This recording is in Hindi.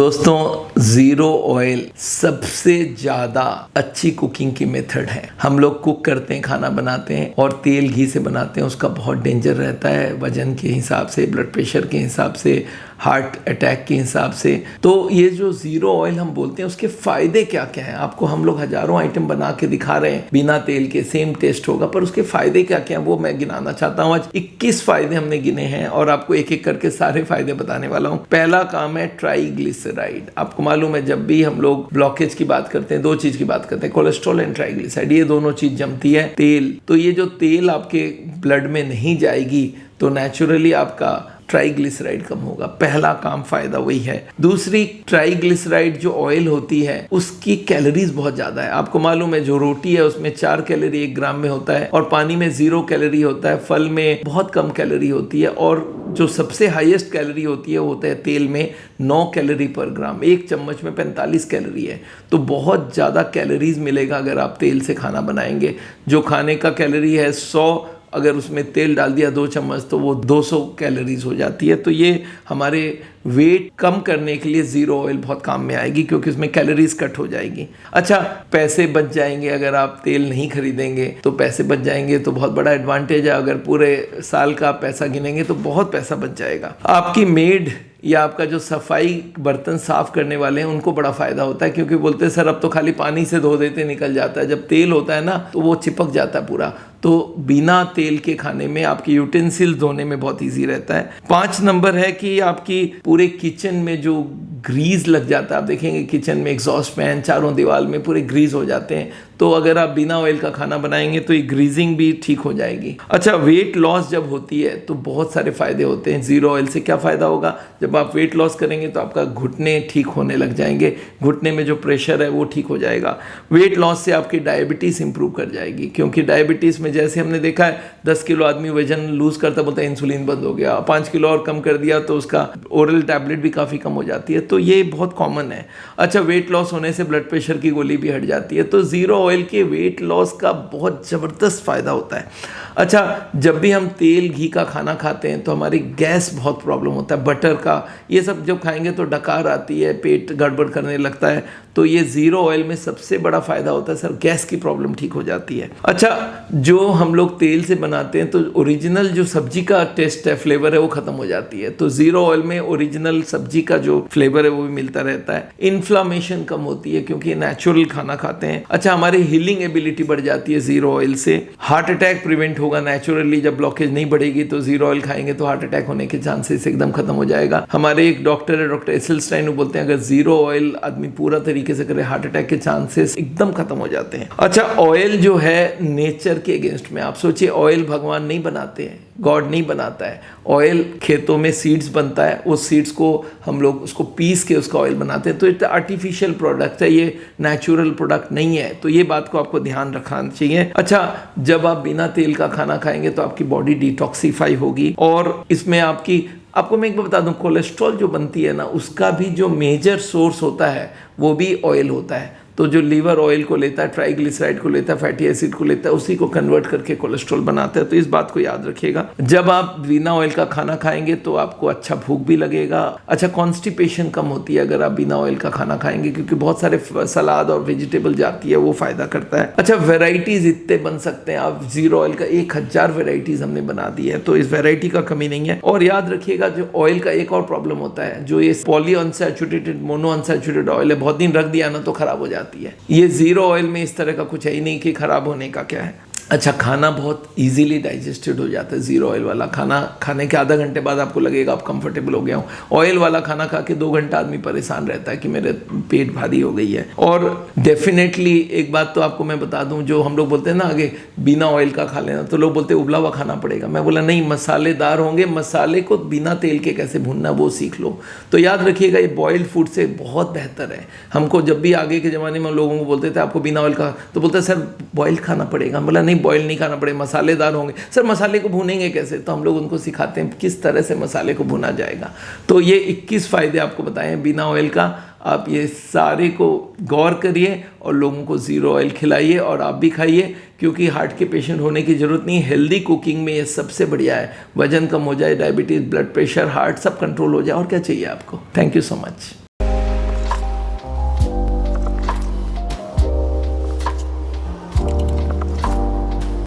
दोस्तों ज़ीरो ऑयल सबसे ज़्यादा अच्छी कुकिंग की मेथड है। हम लोग कुक करते हैं, खाना बनाते हैं और तेल घी से बनाते हैं, उसका बहुत डेंजर रहता है वजन के हिसाब से, ब्लड प्रेशर के हिसाब से, हार्ट अटैक के हिसाब से। तो ये जो ज़ीरो ऑयल हम बोलते हैं उसके फ़ायदे क्या क्या हैं, आपको हम लोग हज़ारों आइटम बना के दिखा रहे हैं बिना तेल के, सेम टेस्ट होगा, पर उसके फ़ायदे क्या क्या हैं वो मैं गिनाना चाहता हूँ। आज 21 फ़ायदे हमने गिने हैं और आपको एक एक करके सारे फ़ायदे बताने वाला हूँ। पहला काम है ट्राइग्लिसराइड। आपको मालूम है जब भी हम लोग ब्लॉकेज की बात करते हैं, दो चीज़ की बात करते हैं, कोलेस्ट्रॉल एंड ट्राइग्लिसराइड, ये दोनों चीज़ जमती है। तेल, तो ये जो तेल आपके ब्लड में नहीं जाएगी तो नेचुरली आपका ट्राइग्लिसराइड कम होगा। पहला काम फायदा वही है। दूसरी, ट्राइग्लिसराइड जो ऑयल होती है उसकी कैलोरीज बहुत ज्यादा है। आपको मालूम है जो रोटी है उसमें 4 कैलोरी 1 ग्राम में होता है और पानी में 0 कैलोरी होता है, फल में बहुत कम कैलोरी होती है और जो सबसे हाईएस्ट कैलोरी होती है वो होता है तेल में 9 कैलोरी पर ग्राम। एक चम्मच में 45 कैलोरी है, तो बहुत ज़्यादा कैलोरीज मिलेगा अगर आप तेल से खाना बनाएंगे। जो खाने का कैलोरी है 100, अगर उसमें तेल डाल दिया 2 चम्मच तो वो 200 कैलोरीज हो जाती है। तो ये हमारे वेट कम करने के लिए ज़ीरो ऑयल बहुत काम में आएगी क्योंकि उसमें कैलोरीज कट हो जाएगी। अच्छा, पैसे बच जाएंगे अगर आप तेल नहीं खरीदेंगे, तो पैसे बच जाएंगे तो बहुत बड़ा एडवांटेज है। अगर पूरे साल का पैसा गिनेंगे तो बहुत पैसा बच जाएगा। आपकी मेड या आपका जो सफाई बर्तन साफ करने वाले हैं उनको बड़ा फायदा होता है क्योंकि बोलते हैं सर अब तो खाली पानी से धो देते निकल जाता है। जब तेल होता है ना तो वो चिपक जाता है पूरा, तो बिना तेल के खाने में आपके यूटेंसिल्स धोने में बहुत इजी रहता है। 5 नंबर है कि आपकी पूरे किचन में जो ग्रीस लग जाता है, आप देखेंगे किचन में एग्जॉस्ट फैन चारों दीवार में पूरे ग्रीस हो जाते हैं, तो अगर आप बिना ऑयल का खाना बनाएंगे तो ये ग्रीजिंग भी ठीक हो जाएगी। अच्छा, वेट लॉस जब होती है तो बहुत सारे फायदे होते हैं। ज़ीरो ऑयल से क्या फ़ायदा होगा, जब आप वेट लॉस करेंगे तो आपका घुटने ठीक होने लग जाएंगे, घुटने में जो प्रेशर है वो ठीक हो जाएगा। वेट लॉस से आपकी डायबिटीज़ इंप्रूव कर जाएगी क्योंकि डायबिटीज़ में जैसे हमने देखा है 10 किलो आदमी वजन लूज करता बोलता है इंसुलिन बंद हो गया, 5 किलो और कम कर दिया तो उसका ओरल टैबलेट भी काफ़ी कम हो जाती है, तो ये बहुत कॉमन है। अच्छा, वेट लॉस होने से ब्लड प्रेशर की गोली भी हट जाती है, तो ज़ीरो ऑयल के वेट लॉस का बहुत ज़बरदस्त फ़ायदा होता है। अच्छा, जब भी हम तेल घी का खाना खाते हैं तो हमारी गैस बहुत प्रॉब्लम होता है, बटर का ये सब जब खाएंगे तो डकार आती है, पेट गड़बड़ करने लगता है, तो ये ज़ीरो ऑयल में सबसे बड़ा फ़ायदा होता है सर, गैस की प्रॉब्लम ठीक हो जाती है। अच्छा, जो हम लोग तेल से बनाते हैं तो ओरिजिनल जो सब्जी का टेस्ट है, फ्लेवर है, वो ख़त्म हो जाती है, तो ज़ीरो ऑयल में ओरिजिनल सब्जी का जो फ्लेवर है वो भी मिलता रहता है। इन्फ्लामेशन कम होती है क्योंकि नेचुरल खाना खाते हैं। अच्छा, हमारी हीलिंग एबिलिटी बढ़ जाती है ज़ीरो ऑयल से। हार्ट अटैक प्रिवेंट होगा नेचुरली, जब ब्लॉकेज नहीं बढ़ेगी तो ज़ीरो ऑयल खाएंगे तो हार्ट अटैक होने के चांसेस एकदम खत्म हो जाएगा। हमारे एक डॉक्टर है, डॉक्टर एसेल्स्टाइन, वो बोलते हैं अगर ज़ीरो ऑयल आदमी पूरा तरीके से करे हार्ट अटैक के चांसेस एकदम खत्म हो जाते हैं। अच्छा, ऑयल जो है नेचर के अगेंस्ट में, आप सोचिए ऑयल भगवान नहीं बनाते हैं, गॉड नहीं बनाता है। ऑयल खेतों में सीड्स बनता है, उस सीड्स को हम लोग उसको पीस के उसका ऑयल बनाते हैं, तो ये आर्टिफिशियल प्रोडक्ट है, ये नेचुरल प्रोडक्ट नहीं है, तो ये बात को आपको ध्यान रखना चाहिए। अच्छा, जब आप बिना तेल का खाना खाएंगे तो आपकी बॉडी डिटॉक्सीफाई होगी और इसमें आपको मैं एक बात बता दूं, कोलेस्ट्रॉल जो बनती है ना उसका भी जो मेजर सोर्स होता है वो भी ऑयल होता है। तो जो लीवर ऑयल को लेता है, ट्राइग्लिसराइड को लेता है, फैटी एसिड को लेता है, उसी को कन्वर्ट करके कोलेस्ट्रॉल बनाता है, तो इस बात को याद रखिएगा। जब आप बिना ऑयल का खाना खाएंगे तो आपको अच्छा भूख भी लगेगा। अच्छा, कॉन्स्टिपेशन कम होती है अगर आप बिना ऑयल का खाना खाएंगे क्योंकि बहुत सारे सलाद और वेजिटेबल जाती है, वो फायदा करता है। अच्छा, वेराइटीज इतने बन सकते हैं आप, ज़ीरो ऑयल का 1000 वेराइटीज हमने बना दी है, तो इस वेराइटी का कमी नहीं है। और याद रखिएगा जो ऑयल का एक और प्रॉब्लम होता है, जो ये poly unsaturated, mono unsaturated oil है, बहुत दिन रख दिया ना तो खराब हो जाती है। ये ज़ीरो ऑयल में इस तरह का कुछ है ही नहीं कि खराब होने का क्या है। अच्छा, खाना बहुत इजीली डाइजेस्टेड हो जाता है। ज़ीरो ऑयल वाला खाना खाने के आधा घंटे बाद आपको लगेगा आप कंफर्टेबल हो गया हूँ। ऑयल वाला खाना खा के 2 घंटा आदमी परेशान रहता है कि मेरे पेट भारी हो गई है। और डेफिनेटली एक बात तो आपको मैं बता दूं, जो हम लोग बोलते हैं ना आगे बिना ऑयल का खा लेना, तो लोग बोलते हैं उबला हुआ खाना पड़ेगा। मैं बोला नहीं, मसालेदार होंगे, मसाले को बिना तेल के कैसे भूनना वो सीख लो। तो याद रखिएगा ये बॉइल्ड फूड से बहुत बेहतर है। हमको जब भी आगे के ज़माने में लोगों को बोलते थे आपको बिना ऑयल का, तो बोलते सर बॉइल्ड खाना पड़ेगा। बोला नहीं, बॉयल नहीं खाना पड़ेगा, मसालेदार होंगे। सर मसाले को भूनेंगे कैसे, तो हम लोग उनको सिखाते हैं किस तरह से मसाले को भुना जाएगा। तो ये 21 फ़ायदे आपको बताए बिना ऑयल का, आप ये सारे को गौर करिए और लोगों को ज़ीरो ऑयल खिलाइए और आप भी खाइए, क्योंकि हार्ट के पेशेंट होने की ज़रूरत नहीं। हेल्दी कुकिंग में ये सबसे बढ़िया है। वजन कम हो जाए, डायबिटीज़, ब्लड प्रेशर, हार्ट सब कंट्रोल हो जाए, और क्या चाहिए आपको। Thank you so much.